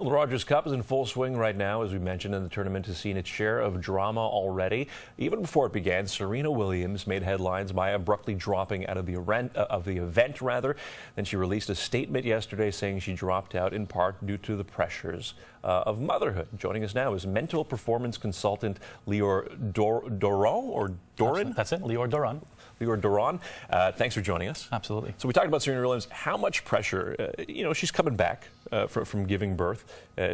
Well, the Rogers Cup is in full swing right now. As we mentioned, and the tournament has seen its share of drama already. Even before it began, Serena Williams made headlines by abruptly dropping out of the event. Then she released a statement yesterday saying she dropped out in part due to the pressures of motherhood. Joining us now is mental performance consultant Lior Doran. That's it, Lior Doran. Lior Doran, thanks for joining us. Absolutely. So we talked about Serena Williams. How much pressure, she's coming back from giving birth.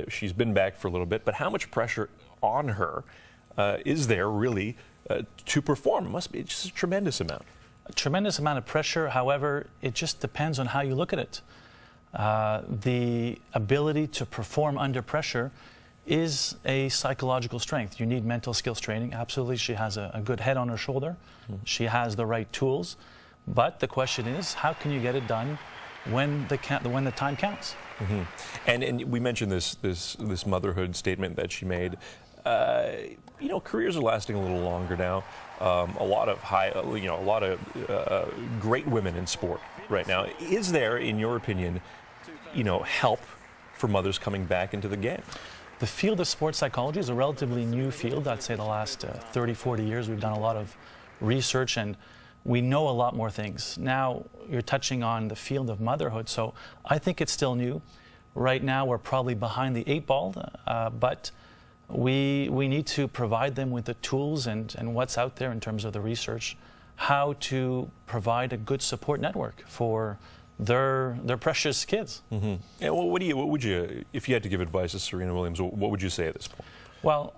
She's been back for a little bit, but how much pressure on her is there really to perform? It must be just a tremendous amount. A tremendous amount of pressure. However, it just depends on how you look at it. The ability to perform under pressure is a psychological strength. You need mental skills training. Absolutely, she has a good head on her shoulder. She has the right tools. But the question is, how can you get it done when the time counts? And we mentioned this motherhood statement that she made. Careers are lasting a little longer now. A lot of great women in sport right now. Is there, in your opinion, help for mothers coming back into the game? The field of sports psychology is a relatively new field. I'd say the last 30, 40 years we've done a lot of research and we know a lot more things. Now you're touching on the field of motherhood, so I think it's still new. Right now we're probably behind the 8 ball, but we need to provide them with the tools and what's out there in terms of the research, how to provide a good support network for their precious kids. Yeah, well, what would you, if you had to give advice to Serena Williams, what would you say at this point? Well,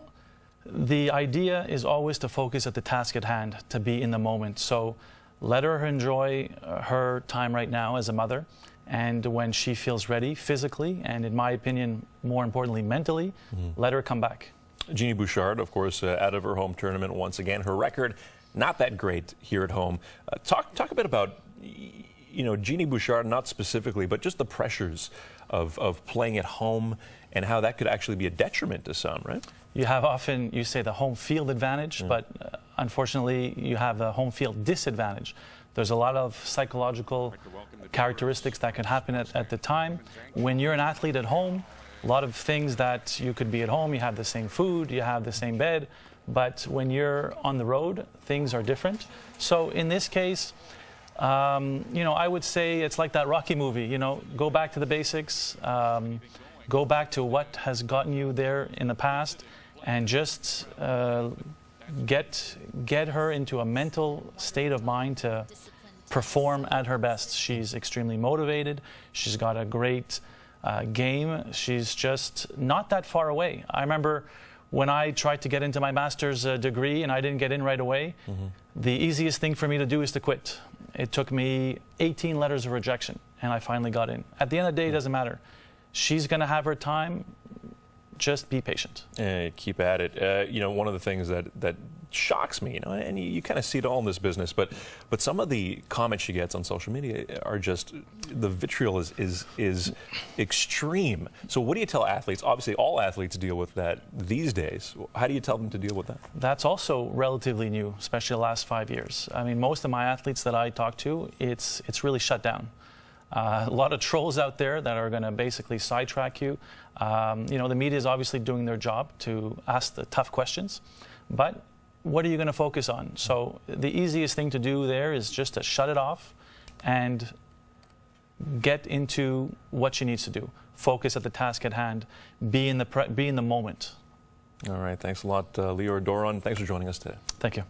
the idea is always to focus at the task at hand, to be in the moment. So let her enjoy her time right now as a mother, and when she feels ready physically, and in my opinion, more importantly, mentally, let her come back. Genie Bouchard, of course, out of her home tournament once again. Her record, not that great here at home. Talk a bit about Genie Bouchard, not specifically, but just the pressures of playing at home and how that could actually be a detriment to some, right? You have often, you say the home field advantage, but unfortunately you have the home field disadvantage. There's a lot of psychological characteristics that can happen at the time. When you're an athlete at home, a lot of things that you could be at home, you have the same food, you have the same bed, but when you're on the road, things are different. So in this case, I would say it's like that Rocky movie, go back to the basics, go back to what has gotten you there in the past, and just get her into a mental state of mind to perform at her best. She's extremely motivated. She's got a great game. She's just not that far away. I remember when I tried to get into my master's degree and I didn't get in right away, the easiest thing for me to do is to quit. It took me 18 letters of rejection, and I finally got in. At the end of the day, it doesn't matter. She's going to have her time. Just be patient. Keep at it. One of the things that shocks me, and you kind of see it all in this business, but some of the comments she gets on social media are just, the vitriol is extreme. So what do you tell athletes? Obviously, all athletes deal with that these days. How do you tell them to deal with that? That's also relatively new, especially the last 5 years. I mean, most of my athletes that I talk to, it's really shut down. A lot of trolls out there that are going to basically sidetrack you. The media is obviously doing their job to ask the tough questions, but what are you going to focus on? So the easiest thing to do there is just to shut it off and get into what she needs to do. Focus at the task at hand. Be in the moment. All right. Thanks a lot, Lior Doran. Thanks for joining us today. Thank you.